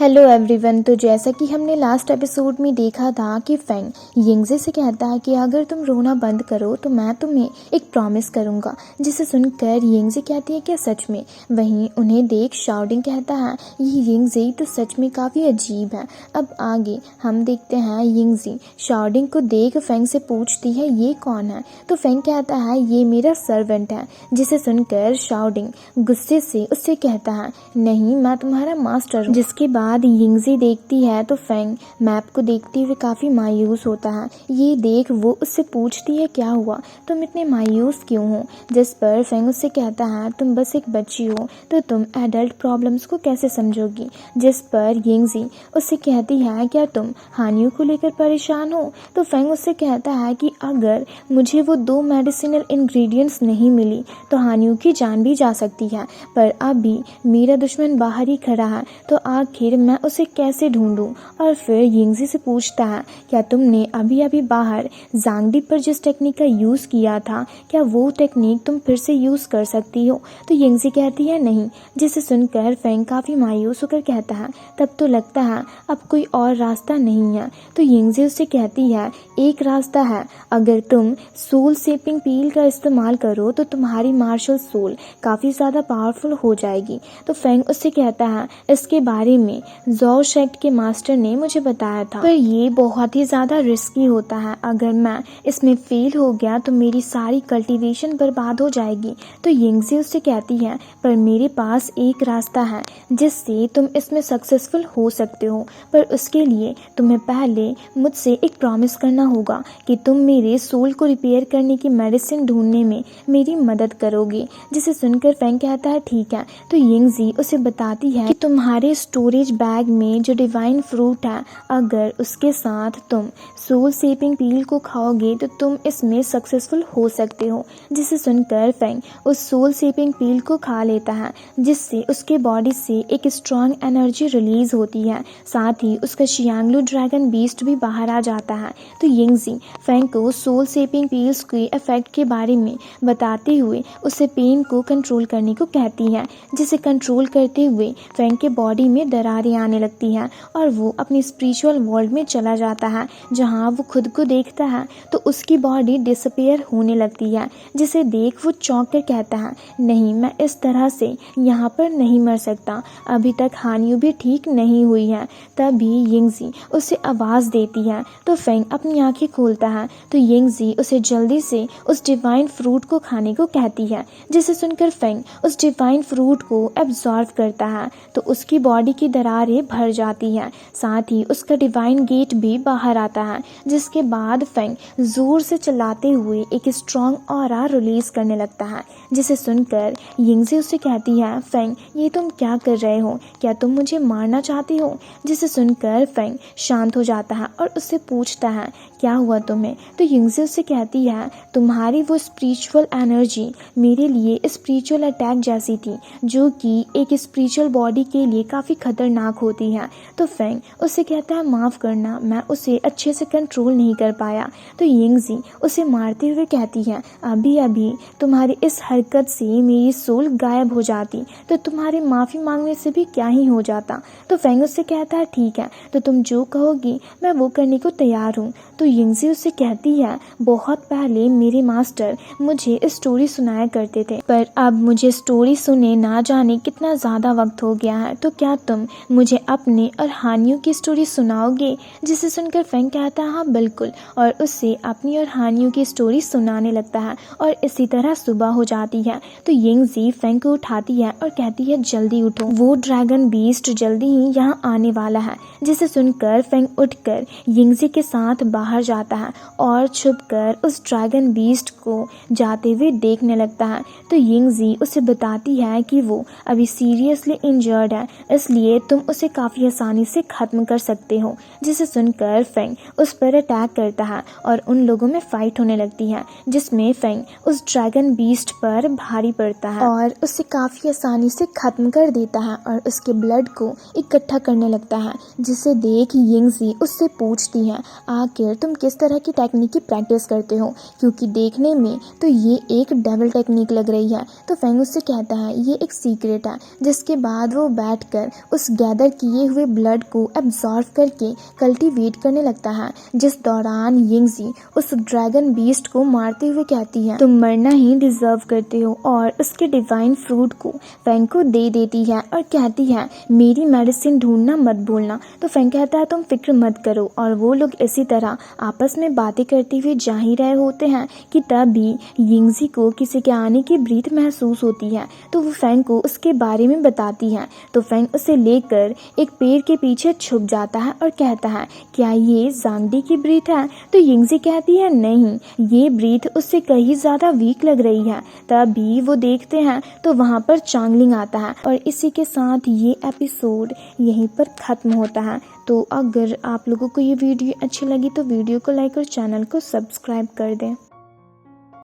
Hello everyone. तो जैसा कि हमने लास्ट एपिसोड में देखा था कि फेंग यिंगजे से कहता है कि अगर तुम रोना बंद करो तो मैं तुम्हें एक प्रॉमिस करूंगा, जिसे सुनकर यिंगजे कहती है क्या सच में। वहीं उन्हें देख शाओडिंग कहता है ये यिंगजे तो सच में काफ़ी अजीब है। अब आगे हम देखते हैं यिंगजे शाओडिंग को देख फेंग से पूछती है ये कौन है। तो फेंग कहता है ये मेरा सर्वेंट है, जिसे सुनकर शाओडिंग गुस्से से उससे कहता है नहीं मैं तुम्हारा मास्टर हूँ। जिसके बाद यिंगजे देखती है तो फेंग मैप को देखते हुए काफ़ी मायूस होता है। ये देख वो उससे पूछती है क्या हुआ, तुम इतने मायूस क्यों हो। जिस पर फेंग उससे कहता है तुम बस एक बच्ची हो तो तुम एडल्ट प्रॉब्लम्स को कैसे समझोगी। जिस पर यिंगजे उससे कहती है क्या तुम हानियों को लेकर परेशान हो। तो फेंग उससे कहता है कि अगर मुझे वो 2 मेडिसिनल इंग्रेडिएंट्स नहीं मिली तो हानियों की जान भी जा सकती है, पर अभी मेरा दुश्मन बाहर ही खड़ा है तो आखिर मैं उसे कैसे ढूंढूं। और फिर यिंगजे से पूछता है क्या तुमने अभी अभी बाहर जांगडी पर जिस टेक्निक का यूज़ किया था क्या वो टेक्निक तुम फिर से यूज़ कर सकती हो। तो यिंगजे कहती है नहीं। जिसे सुनकर फेंग काफ़ी मायूस होकर कहता है तब तो लगता है अब कोई और रास्ता नहीं है। तो यिंगजे उससे कहती है एक रास्ता है, अगर तुम सोल शेपिंग पील का इस्तेमाल करो तो तुम्हारी मार्शल सोल काफ़ी ज़्यादा पावरफुल हो जाएगी। तो फेंग उससे कहता है इसके बारे में ज़ो शेक्ट के मास्टर ने मुझे बताया था, पर ये बहुत ही ज़्यादा रिस्की होता है। अगर मैं इसमें फेल हो गया तो मेरी सारी कल्टीवेशन बर्बाद हो जाएगी। तो यिंगजे उससे कहती है पर मेरे पास एक रास्ता है जिससे तुम इसमें सक्सेसफुल हो सकते हो, पर उसके लिए तुम्हें पहले मुझसे एक प्रॉमिस करना होगा कि तुम मेरे सोल को रिपेयर करने की मेडिसिन ढूंढने में मेरी मदद करोगे। जिसे सुनकर फेंग कहता है ठीक है। तो यिंगजे उसे बताती है कि तुम्हारे स्टोरेज बैग में जो डिवाइन फ्रूट है अगर उसके साथ तुम सोल शेपिंग पील को खाओगे तो तुम इसमें सक्सेसफुल हो सकते हो। जिसे सुनकर फेंग उस सोल शेपिंग पील को खा लेता है, जिससे उसके बॉडी से एक स्ट्रॉन्ग एनर्जी रिलीज होती है। साथ ही उसका शियांगलू ड्रैगन बीस्ट भी बाहर आ जाता है। तो यिंगजे फेंग को सोल शेपिंग पील्स के इफेक्ट के बारे में बताते हुए उसे पेन को कंट्रोल करने को कहती है। जिसे कंट्रोल करते हुए फेंग के बॉडी में दरारें आने लगती हैं और वो अपनी स्पिरिचुअल वर्ल्ड में चला जाता है, जहाँ वो खुद को देखता है तो उसकी बॉडी डिसअपीयर होने लगती है। जिसे देख वो चौंक कर कहता है नहीं मैं इस तरह से यहाँ पर नहीं मर सकता, अभी तक हानियों भी ठीक नहीं हुई है। तभी यिंगजे उसे आवाज़ देती है तो फेंग अपनी आंखें खोलता है। तो यिंगजे उसे जल्दी से उस डिवाइन फ्रूट को खाने को कहती है। जिसे सुनकर फेंग उस डिवाइन फ्रूट को एब्जॉर्व करता है तो उसकी बॉडी की दरारें भर जाती हैं। साथ ही उसका डिवाइन गेट भी बाहर आता है। जिसके बाद फेंग जोर से चिल्लाते हुए एक स्ट्रॉन्ग ऑरा रिलीज करने लगता है। जिसे सुनकर यिंगजे उससे कहती है फेंग ये तुम क्या कर रहे हो, क्या तुम मुझे मारना चाहती हो। जिसे सुनकर फेंग शांत हो जाता है और उससे पूछता है क्या हुआ तुम्हें। तो यिंगजे उससे कहती है तुम्हारी वो स्पिरिचुअल एनर्जी मेरे लिए स्पिरिचुअल अटैक जैसी थी, जो कि एक स्पिरिचुअल बॉडी के लिए काफ़ी खतरनाक होती है। तो फेंग उससे कहता है माफ़ करना, मैं उसे अच्छे से कंट्रोल नहीं कर पाया। तो यिंगजे उसे मारते हुए कहती है अभी अभी तुम्हारी इस हरकत से मेरी सोल गायब हो जाती तो तुम्हारे माफ़ी मांगने से भी क्या ही हो जाता। तो फेंग उससे कहता है ठीक है, तो तुम जो कहोगी मैं वो करने को तैयार हूँ। तो यिंगजे उससे कहती है बहुत पहले मेरे मास्टर मुझे स्टोरी सुनाया करते थे, पर अब मुझे स्टोरी सुने ना जाने कितना ज़्यादा वक्त हो गया है, तो क्या तुम मुझे अपने और हानियों की स्टोरी सुनाओगे। जिसे सुनकर फेंग कहता है हाँ बिल्कुल, और उससे अपनी और हानियों की स्टोरी सुनाने लगता है। और इसी तरह सुबह हो जाती है। तो यिंगजे फेंग को उठाती है और कहती है जल्दी उठो, वो ड्रैगन बीस्ट जल्दी ही यहाँ आने वाला है। जिसे सुनकर फेंग उठकर यिंगजे के साथ बाहर जाता है और छुपकर उस ड्रैगन बीस्ट को जाते हुए देखने लगता है। तो यिंगजे उसे बताती है कि वो अभी सीरियसली इंजर्ड है, इसलिए तुम उसे काफ़ी आसानी से ख़त्म कर सकते हो। जिसे सुनकर फेंग उस पर अटैक करता है और उन लोगों में फाइट होने लगती है, जिसमें फेंग उस ड्रैगन बीस्ट पर भारी पड़ता है और उसे काफ़ी आसानी से ख़त्म कर देता है और उसके ब्लड को इकट्ठा करने लगता है। जिसे देख यिंगजे उससे पूछती है आखिर तुम किस तरह की टेक्निक की प्रैक्टिस करते हो, क्योंकि देखने में तो ये एक डेविल टेक्निक लग रही है। तो फेंग उससे कहता है ये एक सीक्रेट है। जिसके बाद वो बैठकर उस गैदर किए हुए ब्लड को एब्जॉर्व करके कल्टीवेट करने लगता है, जिस दौरान यिंगज़ी उस ड्रैगन बीस्ट को मारते हुए कहती है तुम मरना ही डिजर्व करते हो, और उसके डिवाइन फ्रूट को फैंग को दे देती है और कहती है मेरी मेडिसिन ढूंढना मत भूलना। तो फैंग कहता है तुम फिक्र मत करो, और वो लोग इसी तरह आपस में बातें करते हुए जा ही रहे होते हैं कि तभी यिंगज़ी को किसी के आने की ब्रीथ महसूस होती है। तो वो फैंग को उसके बारे में बताती है। तो फैंग उसे लेकर एक पेड़ के पीछे छुप जाता है और कहता है क्या ये ज़ांगडी की ब्रीथ है? तो यिंगज़ी कहती है नहीं, ये ब्रीथ उससे कहीं ज़्यादा वीक लग रही है। तभी वो देखते हैं तो वहाँ पर चांगलिंग आता है, और इसी के साथ ये एपिसोड यहीं पर ख़त्म होता है। तो अगर आप लोगों को ये वीडियो अच्छी लगी तो वीडियो को लाइक और चैनल को सब्सक्राइब कर दें।